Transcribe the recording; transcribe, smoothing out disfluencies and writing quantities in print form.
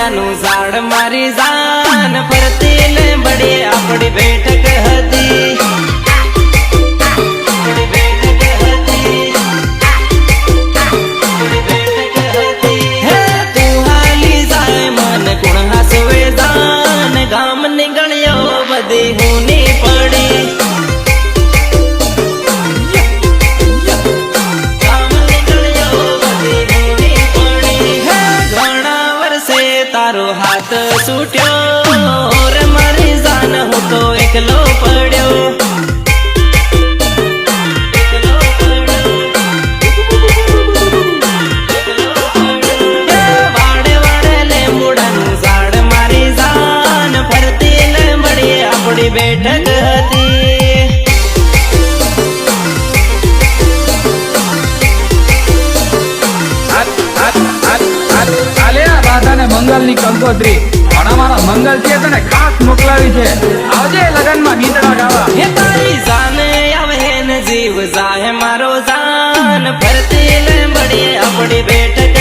લીમડાનું ઝાડ મારી જાન ફરતી લીમડી આપણી બેઠક હતી ગામ નીકળ્યો બધી હુની પડી ગામ નીકળ્યો બધી હુની પડી ઘણા વર્ષે તારો હાથ છૂટ્યો રે મારી જાન હું તો એકલો પડ્યો વાડે વાડે લીમડાનું ઝાડ મારી જાન ફરતી લીમડી આપણી બેઠક હતી મંગલ ની કંકોત્રી પણ અમારા મંગલ છે તને ખાસ મોકલાવી છે આવજે લગન માં ગીતડા ગાવા હે તારી જાને આવે ને જીવ જાહે મારો જાન ફરતી લીમડી આપણી બેઠક